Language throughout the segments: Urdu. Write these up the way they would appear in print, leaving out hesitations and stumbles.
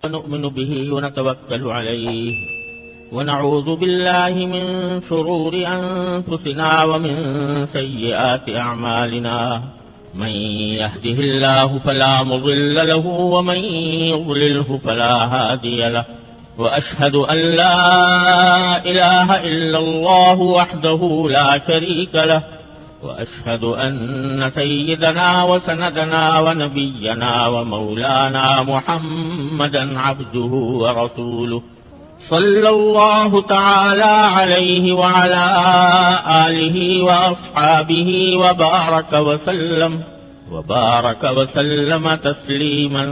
ونؤمن به ونتوكل عليه ونعوذ بالله من شرور أنفسنا ومن سيئات أعمالنا من يهده الله فلا مضل له ومن يضلله فلا هادي له وأشهد أن لا إله إلا الله وحده لا شريك له وأشهد أن سيدنا وسندنا ونبينا ومولانا محمدا عبده ورسوله صلى الله تعالى عليه وعلى آله وأصحابه وبارك وسلم تسليما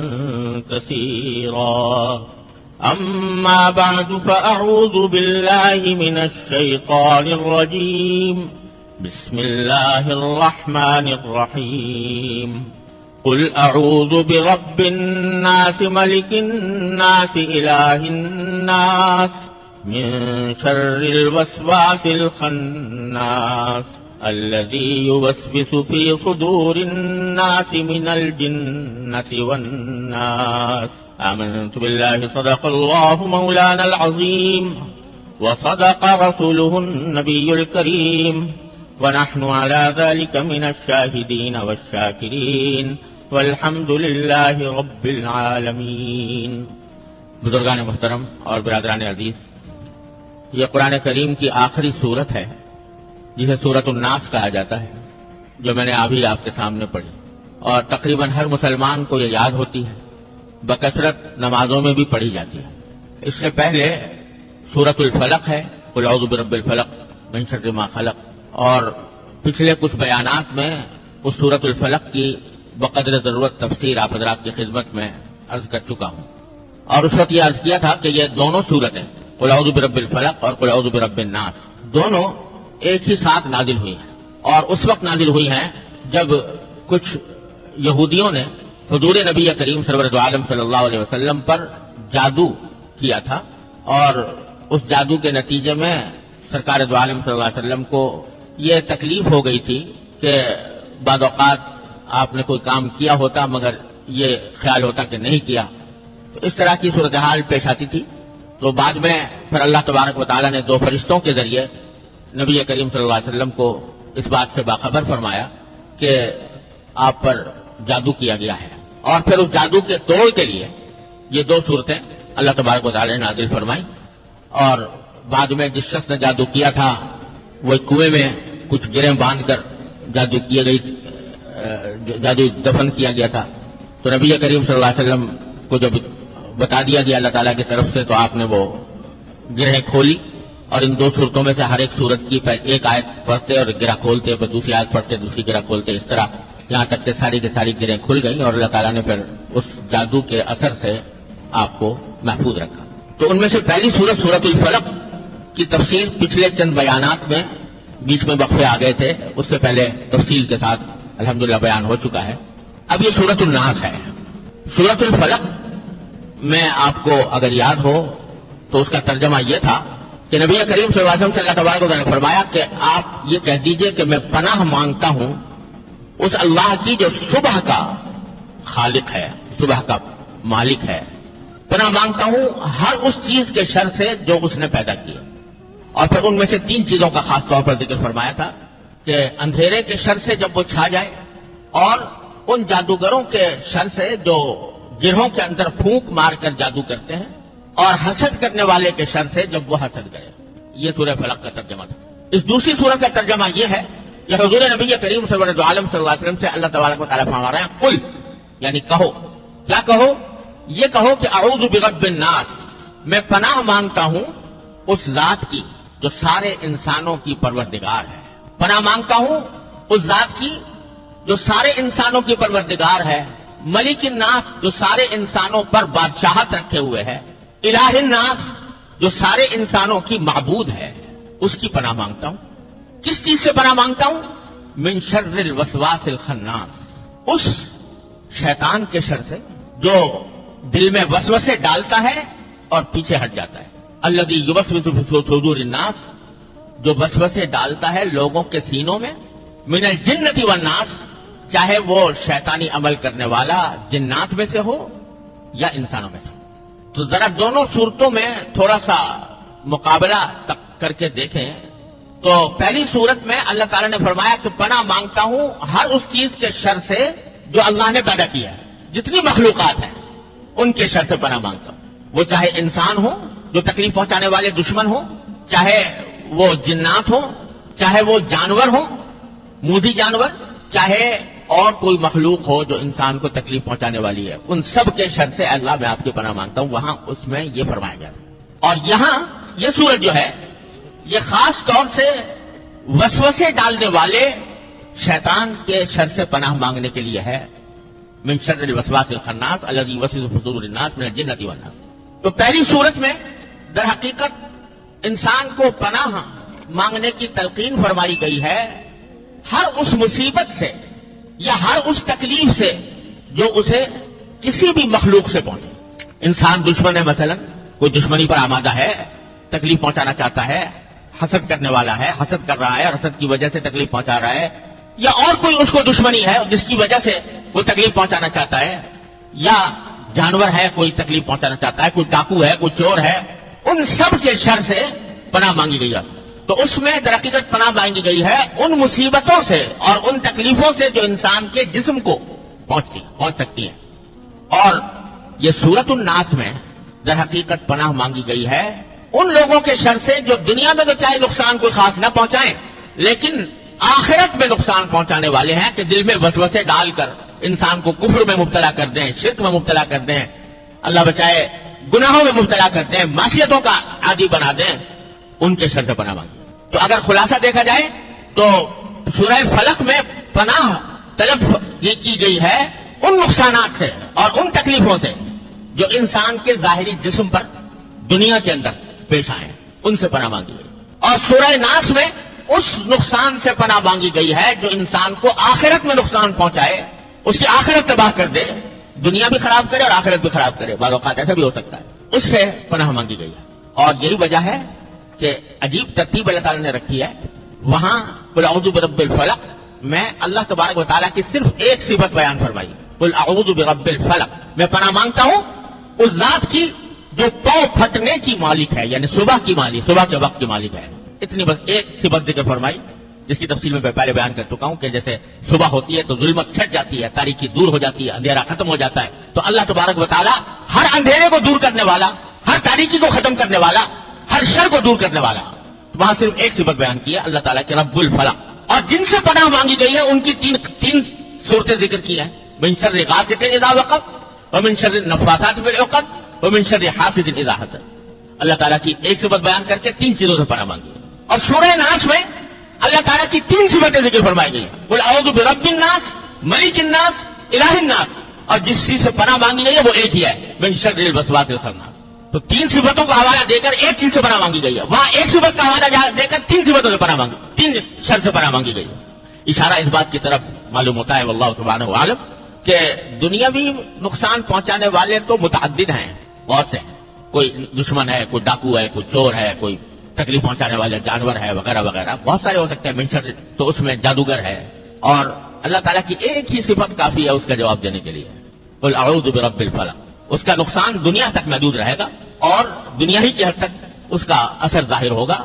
كثيرا. أما بعد فأعوذ بالله من الشيطان الرجيم. بسم الله الرحمن الرحيم. قل أعوذ برب الناس ملك الناس إله الناس من شر الوسواس الخناس الذي يوسوس في صدور الناس من الجنة والناس. آمنت بالله صدق الله مولانا العظيم وصدق رسوله النبي الكريم ونحن على ذلك من الشاهدين والشاكرين والحمد لله رب العالمين. بزرگان محترم اور برادران عزیز، یہ قرآن کریم کی آخری سورت ہے جسے سورۃ الناس کہا جاتا ہے، جو میں نے ابھی آپ کے سامنے پڑھی، اور تقریباً ہر مسلمان کو یہ یاد ہوتی ہے، بکثرت نمازوں میں بھی پڑھی جاتی ہے. اس سے پہلے سورۃ الفلق ہے، قل اعوذ برب الفلق من شر ما خلق، اور پچھلے کچھ بیانات میں اس سورۃ الفلق کی بقدر ضرورت تفسیر آپ حضرات کی خدمت میں عرض کر چکا ہوں، اور اس وقت یہ عرض کیا تھا کہ یہ دونوں سورتیں قل اعوذ برب الفلق اور قل اعوذ برب الناس دونوں ایک ہی ساتھ نازل ہوئی ہیں، اور اس وقت نازل ہوئی ہیں جب کچھ یہودیوں نے حضور نبی کریم سرور عالم صلی اللہ علیہ وسلم پر جادو کیا تھا، اور اس جادو کے نتیجے میں سرکار دو عالم صلی اللہ علیہ وسلم کو یہ تکلیف ہو گئی تھی کہ بعض اوقات آپ نے کوئی کام کیا ہوتا مگر یہ خیال ہوتا کہ نہیں کیا، تو اس طرح کی صورتحال پیش آتی تھی. تو بعد میں پھر اللہ تبارک و تعالیٰ نے دو فرشتوں کے ذریعے نبی کریم صلی اللہ علیہ وسلم کو اس بات سے باخبر فرمایا کہ آپ پر جادو کیا گیا ہے، اور پھر اس جادو کے توڑ کے لیے یہ دو صورتیں اللہ تبارک و تعالیٰ نے نازل فرمائی. اور بعد میں جس شخص نے جادو کیا تھا وہ کنویں میں کچھ گریں باندھ کر جادو دفن کیا گیا تھا، تو نبی کریم صلی اللہ علیہ وسلم کو جب بتا دیا گیا اللہ تعالیٰ کی طرف سے، تو آپ نے وہ گرہیں کھولی، اور ان دو صورتوں میں سے ہر ایک صورت کی ایک آیت پڑھتے اور گرہ کھولتے، پھر دوسری آیت پڑھتے دوسری گرہ کھولتے، اس طرح یہاں تک کہ ساری کی ساری گرہیں کھل گئیں، اور اللہ تعالیٰ نے پھر اس جادو کے اثر سے آپ کو محفوظ رکھا. تو ان میں سے پہلی سورت سورۃ الفلق کی تفسیر پچھلے چند بیانات میں بیچ میں وقفے آ گئے تھے، اس سے پہلے تفصیل کے ساتھ الحمدللہ بیان ہو چکا ہے. اب یہ سورۃ الناس ہے. سورۃ الفلق میں آپ کو اگر یاد ہو تو اس کا ترجمہ یہ تھا کہ نبی کریم صلی اللہ علیہ وسلم سے اللہ تبارک و تعالیٰ نے فرمایا کہ آپ یہ کہہ دیجئے کہ میں پناہ مانگتا ہوں اس اللہ کی جو صبح کا خالق ہے، صبح کا مالک ہے. پناہ مانگتا ہوں ہر اس چیز کے شر سے جو اس نے پیدا کی. اور پھر ان میں سے تین چیزوں کا خاص طور پر ذکر فرمایا تھا کہ اندھیرے کے شر سے جب وہ چھا جائے، اور ان جادوگروں کے شر سے جو گرہوں کے اندر پھونک مار کر جادو کرتے ہیں، اور حسد کرنے والے کے شر سے جب وہ حسد کرے. یہ سورہ فلق کا ترجمہ تھا. اس دوسری سورت کا ترجمہ یہ ہے کہ حضور نبی کریم سرور عالم صلی اللہ علیہ وسلم سے اللہ تبارک و تعالیٰ فرما رہے ہیں قل، یعنی کہو. کیا کہو؟ یہ کہو کہ اعوذ برب الناس، میں پناہ مانگتا ہوں اس ذات کی جو سارے انسانوں کی پروردگار ہے. پناہ مانگتا ہوں اس ذات کی جو سارے انسانوں کی پروردگار ہے. ملک الناس، جو سارے انسانوں پر بادشاہت رکھے ہوئے ہے. الہ الناس، جو سارے انسانوں کی معبود ہے، اس کی پناہ مانگتا ہوں. کس چیز سے پناہ مانگتا ہوں؟ من شر الوسواس الخناس، اس شیطان کے شر سے جو دل میں وسوسے ڈالتا ہے اور پیچھے ہٹ جاتا ہے. الذی یوسوس فی صدور الناس، جو وسوسے ڈالتا ہے لوگوں کے سینوں میں. من الجنۃ والناس، چاہے وہ شیطانی عمل کرنے والا جنات میں سے ہو یا انسانوں میں سے ہو. تو ذرا دونوں صورتوں میں تھوڑا سا مقابلہ کر کے دیکھیں تو پہلی صورت میں اللہ تعالیٰ نے فرمایا کہ پناہ مانگتا ہوں ہر اس چیز کے شر سے جو اللہ نے پیدا کیا ہے، جتنی مخلوقات ہیں ان کے شر سے پناہ مانگتا ہوں، وہ چاہے انسان ہو جو تکلیف پہنچانے والے دشمن ہو، چاہے وہ جنات ہو، چاہے وہ جانور ہو مودی جانور، چاہے اور کوئی مخلوق ہو جو انسان کو تکلیف پہنچانے والی ہے، ان سب کے شر سے اللہ میں آپ کی پناہ مانگتا ہوں. وہاں اس میں یہ فرمایا گیا. اور یہاں یہ سورت جو ہے یہ خاص طور سے وسوسے ڈالنے والے شیطان کے شر سے پناہ مانگنے کے لیے ہے. من شر الوسواس الخناس الذی یوسوس فی صدور الناس من الجنۃ والناس. تو پہلی صورت میں در حقیقت انسان کو پناہ مانگنے کی تلقین فرمائی گئی ہے ہر اس مصیبت سے یا ہر اس تکلیف سے جو اسے کسی بھی مخلوق سے پہنچے. انسان دشمن ہے، مثلا کوئی دشمنی پر آمادہ ہے، تکلیف پہنچانا چاہتا ہے، حسد کرنے والا ہے، حسد کر رہا ہے اور حسد کی وجہ سے تکلیف پہنچا رہا ہے، یا اور کوئی اس کو دشمنی ہے جس کی وجہ سے وہ تکلیف پہنچانا چاہتا ہے، یا جانور ہے کوئی تکلیف پہنچانا چاہتا ہے، کوئی ڈاکو ہے، کوئی چور ہے، ان سب کے شر سے پناہ مانگی گئی ہے. تو اس میں در حقیقت پناہ مانگی گئی ہے ان مصیبتوں سے اور ان تکلیفوں سے جو انسان کے جسم کو پہنچ سکتی ہیں. اور یہ سورۃ الناس میں در حقیقت پناہ مانگی گئی ہے ان لوگوں کے شر سے جو دنیا میں تو چاہے نقصان کوئی خاص نہ پہنچائیں لیکن آخرت میں نقصان پہنچانے والے ہیں کہ دل میں وسوسے ڈال کر انسان کو کفر میں مبتلا کر دیں، شرک میں مبتلا کر دیں، اللہ بچائے گناہوں میں مبتلا کر دیں، معصیتوں کا عادی بنا دیں. ان کے شر سے پناہ مانگی. تو اگر خلاصہ دیکھا جائے تو سورہ فلق میں پناہ طلب یہ کی گئی ہے ان نقصانات سے اور ان تکلیفوں سے جو انسان کے ظاہری جسم پر دنیا کے اندر پیش آئے، ان سے پناہ مانگی گئی. اور سورہ ناس میں اس نقصان سے پناہ مانگی گئی ہے جو انسان کو آخرت میں نقصان پہنچائے، اس کی آخرت تباہ کر دے، دنیا بھی خراب کرے اور آخرت بھی خراب کرے. بعض اوقات ایسا بھی ہو سکتا ہے. اس سے پناہ مانگی گئی ہے. اور یہی وجہ ہے کہ عجیب ترتیب اللہ تعالیٰ نے رکھی ہے. وہاں قل اعوذ برب الفلق میں اللہ تبارک و تعالیٰ کی صرف ایک صفت بیان فرمائی، قل اعوذ برب الفلق، میں پناہ مانگتا ہوں اس ذات کی جو پاؤں پھٹنے کی مالک ہے، یعنی صبح کی مالک، صبح کے وقت کی مالک ہے. اتنی بس ایک صفت ذکر فرمائی جس کی تفصیل میں پہلے بیان کر چکا ہوں کہ جیسے صبح ہوتی ہے تو ظلمت چھٹ جاتی ہے، تاریکی دور ہو جاتی ہے، اندھیرا ختم ہو جاتا ہے. تو اللہ تبارک و تعالیٰ ہر اندھیرے کو دور کرنے والا، ہر تاریکی کو ختم کرنے والا، ہر شر کو دور کرنے والا. وہاں صرف ایک صفت بیان کی ہے اللہ تعالیٰ کے رب الفلق. اور جن سے پناہ مانگی گئی ہے ان کی تین صورتیں ذکر کی ہیں. من شر غاسق اذا وقب ومن شر النفاثات فی العقد ومن شر حاسد اذا حسد. اللہ تعالیٰ کی ایک صفت بیان کر کے تین چیزوں سے پناہ مانگی ہے. اور سورہ ناس میں اللہ تعالیٰ کی تین صفتیں ذکر فرمائی گئی ہیں، قل اعوذ برب الناس، ملک الناس، الہ الناس. اور جس چیز سے پناہ مانگی گئی ہے وہ ایک ہی ہے، من شر الوسواس الخناس. تو تین صفتوں کا حوالہ دے کر ایک چیز سے پناہ مانگی گئی ہے، وہاں ایک صفت کا حوالہ دے کر تین صفتوں سے پناہ مانگی، تین شر سے پناہ مانگی گئی ہے. اشارہ اس بات کی طرف معلوم ہوتا ہے واللہ سبحانہ عالم کہ دنیاوی نقصان پہنچانے والے تو متعدد ہیں، بہت سے. کوئی دشمن ہے، کوئی ڈاکو ہے، کوئی چور ہے، کوئی تکلیف پہنچانے والے جانور ہے وغیرہ وغیرہ، بہت سارے ہو سکتے ہیں. منشر تو اس میں جادوگر ہے. اور اللہ تعالیٰ کی ایک ہی صفت کافی ہے اس کا جواب دینے کے لیے، قل اعوذ برب الفلق. اس کا نقصان دنیا تک محدود رہے گا اور دنیا ہی کی حد تک اس کا اثر ظاہر ہوگا.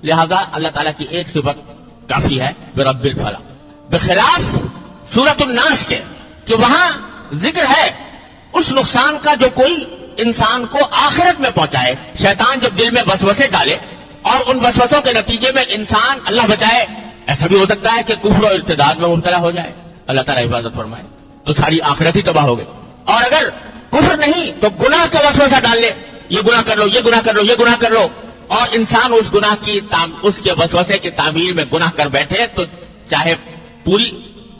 لہذا اللہ تعالیٰ کی ایک صفت کافی ہے برب الفلق، بخلاف سورۃ الناس کے کہ وہاں ذکر ہے اس نقصان کا جو کوئی انسان کو آخرت میں پہنچائے. شیطان جب دل میں وسوسے ڈالے اور ان وسوسوں کے نتیجے میں انسان، اللہ بچائے، ایسا بھی ہو سکتا ہے کہ کفر و ارتداد میں مبتلا ہو جائے، اللہ تعالیٰ حفاظت فرمائے، تو ساری آخرت ہی تباہ ہو گئی. اور اگر کفر نہیں تو گناہ کا وسوسہ ڈال لے، یہ گناہ کر لو، یہ گناہ کر لو، یہ گناہ کر لو، اور انسان اس گناہ کی اس کے وسوسے کی تعمیل میں گناہ کر بیٹھے تو چاہے پوری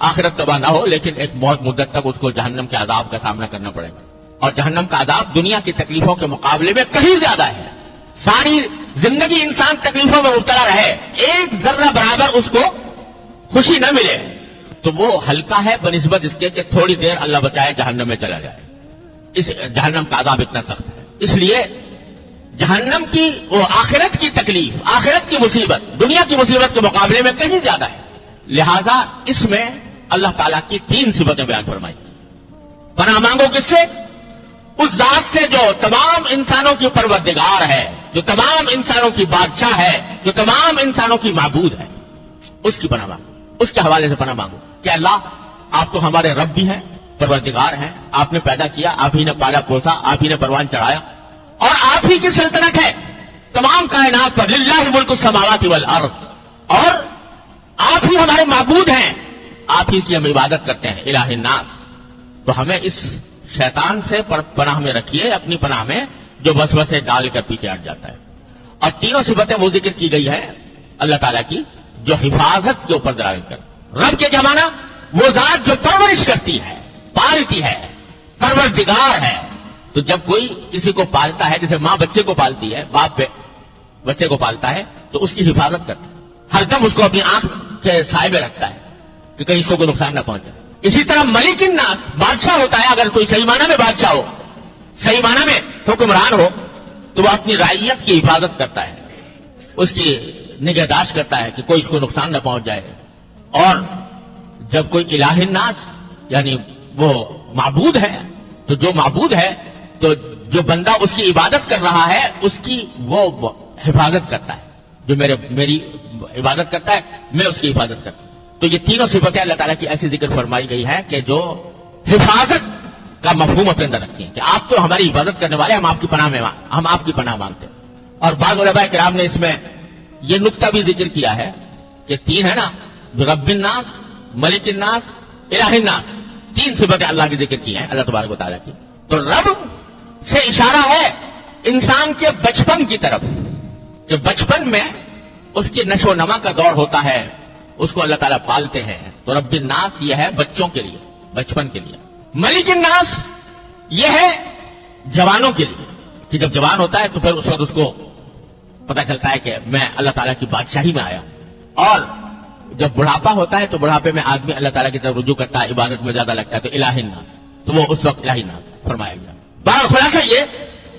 آخرت تباہ نہ ہو لیکن ایک بہت مدت تک اس کو جہنم کے عذاب کا سامنا کرنا پڑے گا. اور جہنم کا عذاب دنیا کی تکلیفوں کے مقابلے میں کہیں زیادہ ہے. ساری زندگی انسان تکلیفوں میں مبتلا رہے، ایک ذرہ برابر اس کو خوشی نہ ملے تو وہ ہلکا ہے بنسبت اس کے کہ تھوڑی دیر اللہ بچائے جہنم میں چلا جائے. اس جہنم کا عذاب اتنا سخت ہے. اس لیے جہنم کی وہ آخرت کی تکلیف، آخرت کی مصیبت دنیا کی مصیبت کے مقابلے میں کہیں زیادہ ہے. لہذا اس میں اللہ تعالیٰ کی تین صفتیں بیان فرمائی. پناہ مانگو کس سے؟ اس ذات سے جو تمام انسانوں کی پروردگار ہے، جو تمام انسانوں کی بادشاہ ہے، جو تمام انسانوں کی معبود ہے، اس کی پناہ مانگو، اس کے حوالے سے پناہ مانگو کہ اللہ آپ تو ہمارے رب بھی ہیں، پروردگار ہیں، آپ نے پیدا کیا، آپ ہی نے پالا پوسا، آپ ہی نے پروان چڑھایا، اور آپ ہی کی سلطنت ہے تمام کائنات پر، للہ ملک السماوات والارض، اور آپ ہی ہمارے معبود ہیں، آپ ہی کی ہم عبادت کرتے ہیں، الہ الناس۔ تو ہمیں اس شیطان سے پناہ میں رکھیے، اپنی پناہ میں، جو وسوسے ڈال کر پیچھے ہٹ جاتا ہے۔ اور تینوں صفتیں وہ ذکر کی گئی ہے اللہ تعالیٰ کی جو حفاظت کے اوپر دلالت کر۔ رب کے کیا معنی؟ وہ ذات جو پرورش کرتی ہے، پالتی ہے، پروردگار ہے۔ تو جب کوئی کسی کو پالتا ہے، جیسے ماں بچے کو پالتی ہے، باپ بچے کو پالتا ہے، تو اس کی حفاظت کرتا ہے، ہر دم اس کو اپنی آنکھ کے سائے میں رکھتا ہے کہ کہیں اس کو کوئی نقصان نہ پہنچے۔ اسی طرح ملک الناس بادشاہ ہوتا ہے، اگر کوئی صحیح معنی میں بادشاہ ہو، صحیح معنی میں حکمران ہو، تو وہ اپنی رعیت کی حفاظت کرتا ہے، اس کی نگہداشت کرتا ہے کہ کوئی اس کو نقصان نہ پہنچ جائے۔ اور جب کوئی الہ الناس یعنی وہ معبود ہے، تو جو معبود ہے تو جو بندہ اس کی عبادت کر رہا ہے اس کی وہ حفاظت کرتا ہے، جو میری عبادت کرتا ہے میں اس کی حفاظت کرتا ہوں۔ تو یہ تینوں صفتیں اللہ تعالیٰ کی ایسی ذکر فرمائی گئی ہے کہ جو حفاظت کا مفہوم اپنے اندر رکھتی ہیں کہ آپ تو ہماری حفاظت کرنے والے، ہم آپ کی پناہ مانگتے ہیں۔ اور بعض علماء کرام نے اس میں یہ نقطہ بھی ذکر کیا ہے کہ تین ہے نا، رب الناس، ملک الناس، الہ الناس، تین صفتیں اللہ کی ذکر کی ہیں اللہ تبارک و تعالیٰ کی۔ تو رب سے اشارہ ہے انسان کے بچپن کی طرف، کہ بچپن میں اس کی نشو و نما کا دور ہوتا ہے، اس کو اللہ تعالیٰ پالتے ہیں۔ تو رب الناس یہ ہے بچوں کے لیے، بچپن کے لیے۔ ملک الناس یہ ہے جوانوں کے لیے، کہ جب جوان ہوتا ہے تو پھر اس وقت اس کو پتہ چلتا ہے کہ میں اللہ تعالیٰ کی بادشاہی میں آیا۔ اور جب بڑھاپا ہوتا ہے تو بڑھاپے میں آدمی اللہ تعالیٰ کی طرف رجوع کرتا ہے، عبادت میں زیادہ لگتا ہے، تو الہ الناس، تو وہ اس وقت الہ الناس فرمایا گیا۔ بہرحال خلاصہ یہ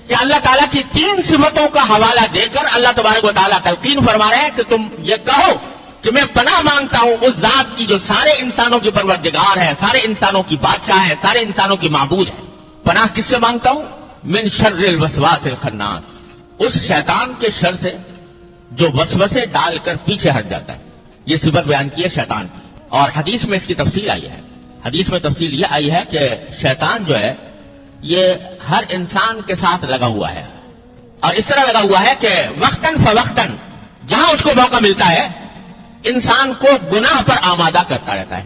کہ اللہ تعالیٰ کی تین صفتوں کا حوالہ دے کر اللہ تبارک و تعالیٰ تلقین فرما رہے ہیں کہ تم یہ کہو کہ میں پناہ مانگتا ہوں اس ذات کی جو سارے انسانوں کی پروردگار ہے، سارے انسانوں کی بادشاہ ہے، سارے انسانوں کی معبود ہے۔ پناہ کس سے مانگتا ہوں؟ من شر الوسواس الخناس، اس شیطان کے شر سے جو وسوسے ڈال کر پیچھے ہٹ جاتا ہے۔ یہ صفت بیان کی ہے شیطان کی، اور حدیث میں اس کی تفصیل آئی ہے۔ حدیث میں تفصیل یہ آئی ہے کہ شیطان جو ہے یہ ہر انسان کے ساتھ لگا ہوا ہے، اور اس طرح لگا ہوا ہے کہ وقتاً فوقتاً جہاں اس کو موقع ملتا ہے انسان کو گناہ پر آمادہ کرتا رہتا ہے۔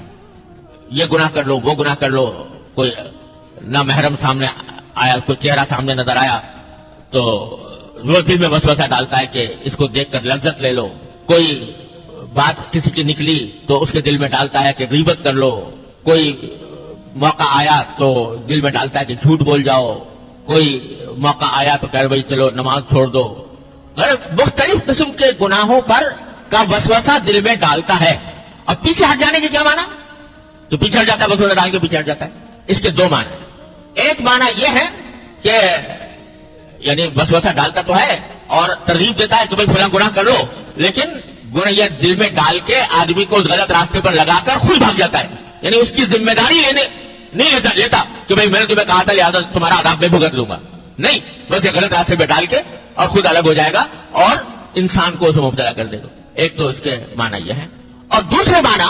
یہ گناہ کر لو، وہ گناہ کر لو، کوئی نامحرم سامنے آیا، کوئی چہرہ سامنے نظر آیا تو وہ دل میں وسوسہ ڈالتا ہے کہ اس کو دیکھ کر لذت لے لو، کوئی بات کسی کی نکلی تو اس کے دل میں ڈالتا ہے کہ غیبت کر لو، کوئی موقع آیا تو دل میں ڈالتا ہے کہ جھوٹ بول جاؤ، کوئی موقع آیا تو کہہ بھائی چلو نماز چھوڑ دو۔ مختلف قسم کے گناہوں پر کا وسوسہ دل میں ڈالتا ہے۔ اور پیچھے ہٹ جانے کے کیا معنی؟ تو پیچھے ہٹ جاتا ہے، وسوسہ ڈال کے پیچھے ہٹ جاتا ہے۔ اس کے دو معنی، ایک معنی یہ ہے کہ یعنی وسوسہ ڈالتا تو ہے اور ترغیب دیتا ہے کہ بھائی فلاں گناہ کر لو، لیکن گناہ یہ دل میں ڈال کے آدمی کو غلط راستے پر لگا کر خود بھاگ جاتا ہے، یعنی اس کی ذمہ داری نہیں لیتا کہ بھائی میں نے تمہیں کہا تھا لہٰذا تمہارا عذاب میں بھگت لوں گا، نہیں، بس یہ غلط راستے پہ ڈال کے اور خود الگ ہو جائے گا اور انسان کو اسے مبتلا کر دے گا۔ ایک تو اس کے معنی یہ ہے، اور دوسرے معنی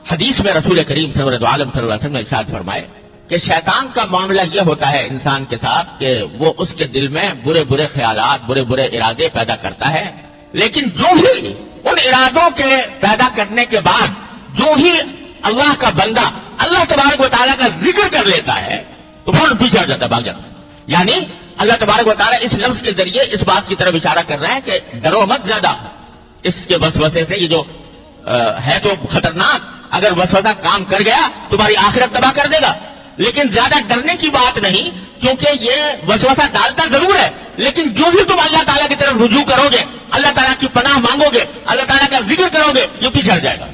حدیث میں رسول کریم صلی اللہ علیہ وسلم نے ارشاد فرمائے کہ شیطان کا معاملہ یہ ہوتا ہے انسان کے ساتھ کہ وہ اس کے دل میں برے برے خیالات، برے برے ارادے پیدا کرتا ہے، لیکن جو ہی ان ارادوں کے پیدا کرنے کے بعد جو ہی اللہ کا بندہ اللہ تبارک و تعالیٰ کا ذکر کر لیتا ہے تو فوراً پیچھے ہٹ جاتا ہے، بھاگ جاتا ہے۔ یعنی اللہ تبارک و تعالیٰ اس لفظ کے ذریعے اس بات کی طرف اشارہ کر رہا ہے کہ ڈرو مت زیادہ اس کے وسوسے سے، یہ جو ہے تو خطرناک، اگر وسوسہ کام کر گیا تمہاری آخرت تباہ کر دے گا، لیکن زیادہ ڈرنے کی بات نہیں، کیونکہ یہ وسوسہ ڈالتا ضرور ہے، لیکن جو بھی تم اللہ تعالیٰ کی طرف رجوع کرو گے، اللہ تعالیٰ کی پناہ مانگو گے، اللہ تعالیٰ کا ذکر کرو گے، یہ پیچھے ہٹ جائے گا۔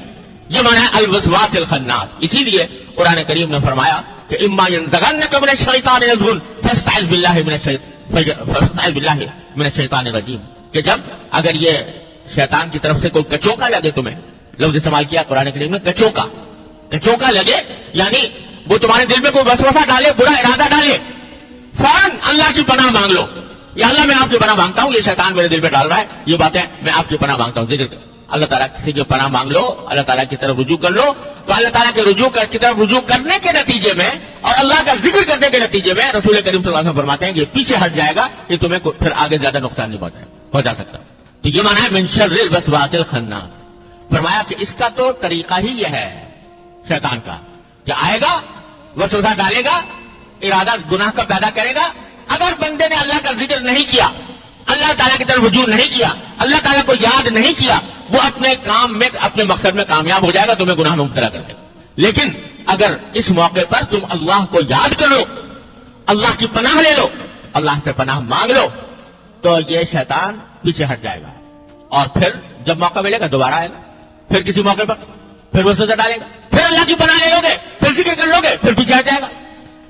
یہ معنی ہے الوسواس الخناس۔ اسی لیے قرآن کریم نے فرمایا کہ اما ينزغنك من الشیطان نزغ فاستعذ باللہ من الشیطان الرجیم، کہ جب اگر یہ شیطان کی طرف سے کوئی کچوکا لگے، تمہیں لفظ استعمال کیا قرآن کریم میں کچوکا لگے، یعنی وہ تمہارے دل میں کوئی وسوسہ ڈالے، برا ارادہ ڈالے، فوراً اللہ کی پناہ مانگ لو. یا اللہ میں آپ کی پناہ مانگتا ہوں, یہ شیطان میرے دل پہ ڈال رہا ہے, یہ باتیں میں آپ کی پناہ مانگتا ہوں. ذکر اللہ تعالیٰ کسی کی پناہ مانگ لو, اللہ تعالیٰ کی طرف رجوع کر لو, تو اللہ تعالیٰ کے کی طرف رجوع کرنے کے نتیجے میں اور اللہ کا ذکر کرنے کے نتیجے میں رسول کریم صلی اللہ علیہ وسلم فرماتے ہیں کہ یہ پیچھے ہٹ جائے گا, یہ تمہیں پھر آگے زیادہ نقصان نہیں پہنچا سکتا. تو یہ مانا ہے من شر الوسواس الخناس. فرمایا کہ اس کا تو طریقہ ہی یہ ہے شیطان کا, کہ آئے گا, وسوسہ ڈالے گا, ارادہ گناہ کا پیدا کرے گا. اگر بندے نے اللہ کا ذکر نہیں کیا, اللہ تعالیٰ کی طرف رجوع نہیں کیا, اللہ تعالیٰ کو یاد نہیں کیا, وہ اپنے کام میں اپنے مقصد میں کامیاب ہو جائے گا, تمہیں گناہ میں مبتلا کر دے گا. لیکن اگر اس موقع پر تم اللہ کو یاد کرو, اللہ کی پناہ لے لو, اللہ سے پناہ مانگ لو, تو یہ شیطان پیچھے ہٹ جائے گا. اور پھر جب موقع ملے گا دوبارہ آئے گا, پھر کسی موقع پر پھر وہ سزا ڈالے گا, پھر اللہ کی پناہ لے لو گے, پھر ذکر کر لو گے, پھر پیچھے ہٹ جائے گا.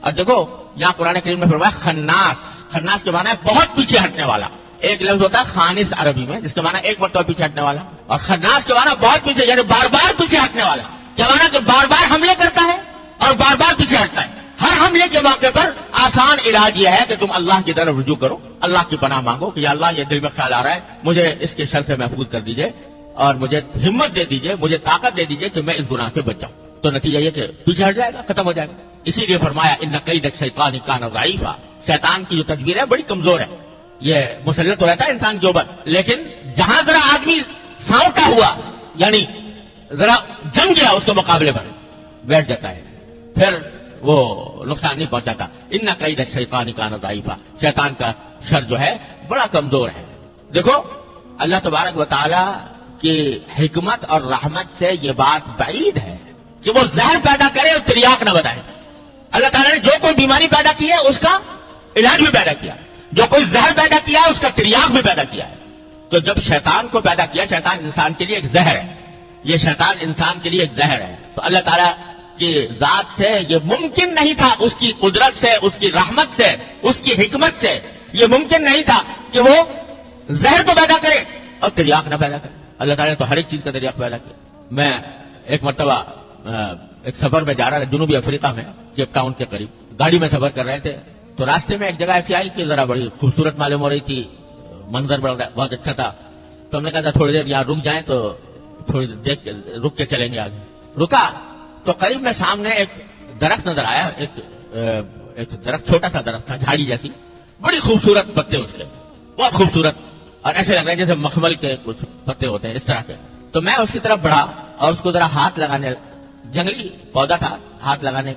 اور دیکھو یہاں قرآن کریم میں فرمایا خناس. خناس کے معنی ہے بہت پیچھے ہٹنے والا. ایک لفظ ہوتا ہے خانس عربی میں, جس کے معنی ایک مرتبہ پیچھے ہٹنے والا, اور خناس کے معنی بہت پیچھے, یعنی بار بار پیچھے ہٹنے والا. کیا معنی کہ بار بار حملے کرتا ہے اور بار بار پیچھے ہٹتا ہے. ہر حملے کے موقع پر آسان علاج یہ ہے کہ تم اللہ کی طرف رجوع کرو, اللہ کی پناہ مانگو کہ یا اللہ یہ دل میں خیال آ رہا ہے, مجھے اس کے شر سے محفوظ کر دیجئے اور مجھے ہمت دے دیجئے, مجھے طاقت دے دیجئے کہ میں اس گناہ سے بچ جاؤں. تو نتیجہ یہ کہ پیچھے ہٹ جائے گا, ختم ہو جائے گا. اسی لیے فرمایا ان قید الشیطان کان ضعیفا. شیطان کی جو تدبیر ہے بڑی کمزور ہے, یہ مسلط تو رہتا ہے انسان کے اوپر, لیکن جہاں ذرا آدمی سانوٹا ہوا, یعنی ذرا جم گیا, اس کے مقابلے پر بیٹھ جاتا ہے, پھر وہ نقصان نہیں پہنچاتا. ان قید الشیطان کان ضعیفا. شیطان کا شر جو ہے بڑا کمزور ہے. دیکھو اللہ تبارک و تعالی کی حکمت اور رحمت سے یہ بات بعید ہے کہ وہ زہر پیدا کرے اور تریاق نہ بتائے. اللہ تعالیٰ نے جو کوئی بیماری پیدا کی ہے اس کا علاج بھی پیدا کیا, جو کوئی زہر پیدا کیا ہے اس کا تریاق بھی پیدا کیا ہے. تو جب شیطان کو پیدا کیا, شیطان انسان کے لیے ایک زہر ہے, یہ شیطان انسان کے لیے ایک زہر ہے. تو اللہ تعالیٰ کی ذات سے یہ ممکن نہیں تھا, اس کی قدرت سے, اس کی رحمت سے, اس کی حکمت سے یہ ممکن نہیں تھا کہ وہ زہر کو پیدا کرے اور تریاق نہ پیدا کرے. اللہ تعالیٰ نے تو ہر ایک چیز کا تریاق پیدا کیا. میں ایک مرتبہ ایک سفر میں جا رہا تھا جنوبی افریقہ میں, کیپ ٹاؤن کے قریب, گاڑی میں سفر کر رہے تھے. تو راستے میں ایک جگہ ایسی آئی کہ ذرا بڑی خوبصورت معلوم ہو رہی تھی, منظر بہت اچھا تھا. تو ہم نے کہا تھا تھوڑی دیر یہاں رک جائیں, تو تھوڑی دیر رک کے چلیں گے آگے. رکا تو قریب میں سامنے ایک درخت نظر آیا, ایک درخت, چھوٹا سا درخت تھا, جھاڑی جیسی, بڑی خوبصورت پتے اس کے, بہت خوبصورت, اور ایسے لگ رہے جیسے مخمل کے کچھ پتے ہوتے ہیں اس طرح کے. تو میں اس کی طرف بڑھا اور اس کو ذرا ہاتھ لگانے, جنگلی پودا تھا, ہاتھ لگانے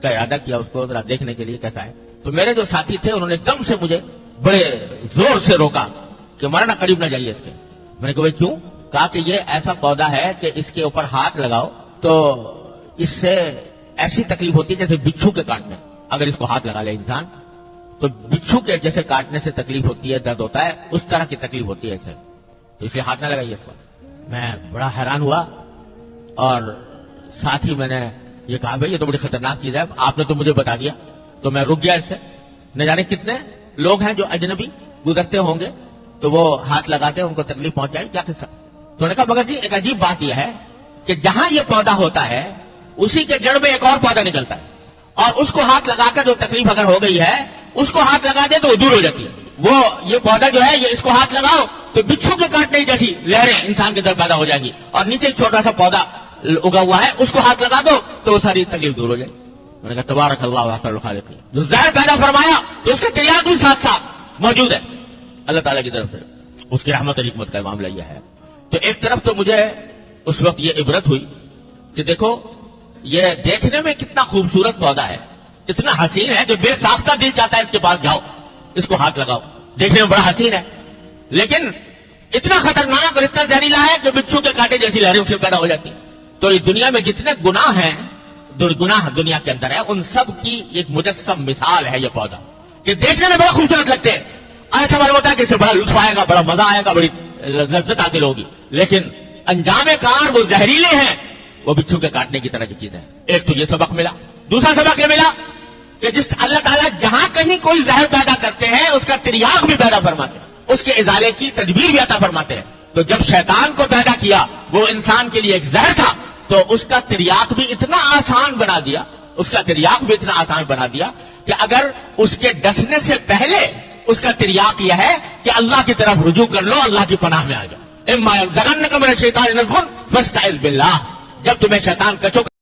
کا ارادہ کیا اس کو ذرا دیکھنے کے لیے کیسا ہے. تو میرے جو ساتھی تھے انہوں نے دم سے مجھے بڑے زور سے روکا کہ مرنا قریب نہ جائیے اس کے. میں نے کہا بھائی کیوں؟ کہا کہ یہ ایسا پودا ہے کہ اس کے اوپر ہاتھ لگاؤ تو اس سے ایسی تکلیف ہوتی ہے جیسے بچھو کے کاٹنے. اگر اس کو ہاتھ لگا لے انسان تو بچھو کے جیسے کاٹنے سے تکلیف ہوتی ہے, درد ہوتا ہے, اس طرح کی تکلیف ہوتی ہے اسے, تو اس لیے ہاتھ نہ لگائیے اس کو. میں بڑا حیران ہوا اور ساتھ ہی میں نے یہ کہا بھائی یہ تو بڑی خطرناک چیز ہے, آپ نے تو مجھے بتا دیا. تو میں رک گیا اس سے. نہ جانے کتنے لوگ ہیں جو اجنبی گزرتے ہوں گے تو وہ ہاتھ لگاتے ہیں, ان کو تکلیف پہنچائی, کیا قصہ. تو نے کہا مگر جی ایک عجیب بات یہ ہے کہ جہاں یہ پودا ہوتا ہے اسی کے جڑ میں ایک اور پودا نکلتا ہے, اور اس کو ہاتھ لگا کر جو تکلیف اگر ہو گئی ہے اس کو ہاتھ لگا دے تو وہ دور ہو جاتی ہے. وہ یہ پودا جو ہے یہ اس کو ہاتھ لگاؤ تو بچھو کے کاٹنے جیسی لہریں انسان کے اندر پیدا ہو جائیں گی, اور نیچے ایک چھوٹا سا پودا اگا ہوا ہے اس کو ہاتھ لگا دو تو وہ ساری تکلیف دور ہو جائے. میں نے کہا تبارک اللہ احسن الخالقین. جو زہر پیدا فرمایا تو اس کا تریاق بھی ساتھ ساتھ موجود ہے اللہ تعالیٰ کی طرف سے, اس کی رحمت اور حکمت کا معاملہ یہ ہے. تو ایک طرف تو مجھے اس وقت یہ عبرت ہوئی کہ دیکھو یہ دیکھنے میں کتنا خوبصورت پودا ہے, اتنا حسین ہے کہ بے ساختہ دل چاہتا ہے اس کے پاس جاؤ, اس کو ہاتھ لگاؤ, دیکھنے میں بڑا حسین ہے, لیکن اتنا خطرناک اور اتنا زہریلا ہے کہ بچھو کے کانٹے جیسی لہریں اسے پیدا ہو جاتی ہیں. تو اس دنیا میں جتنے گناہ ہیں, گناہ دنیا کے اندر ہے, ان سب کی ایک مجسم مثال ہے یہ پودا کہ دیکھنے میں بڑا خوبصورت لگتے ہیں. ایسا معلوم ہوتا ہے کہ اس سے بڑا لطف آئے گا, بڑا مزہ آئے گا, بڑی لذت حاصل ہوگی, لیکن انجام کار وہ زہریلے ہیں, وہ بچھو کے کاٹنے کی طرح کی چیز ہے. ایک تو یہ سبق ملا. دوسرا سبق یہ ملا کہ جس اللہ تعالیٰ جہاں کہیں کوئی زہر پیدا کرتے ہیں اس کا تریاق بھی پیدا فرماتے ہیں, اس کے ازالے کی تدبیر بھی عطا فرماتے ہیں. تو جب شیطان کو پیدا کیا وہ انسان کے لیے ایک زہر تھا, تو اس کا تریاق بھی اتنا آسان بنا دیا, اس کا تریاق بھی اتنا آسان بنا دیا کہ اگر اس کے ڈسنے سے پہلے اس کا تریاق یہ ہے کہ اللہ کی طرف رجوع کر لو، اللہ کی پناہ میں آ جاؤ. اما ينزغنك من الشیطان نزغ فاستعذ باللہ. جب تمہیں شیطان کچو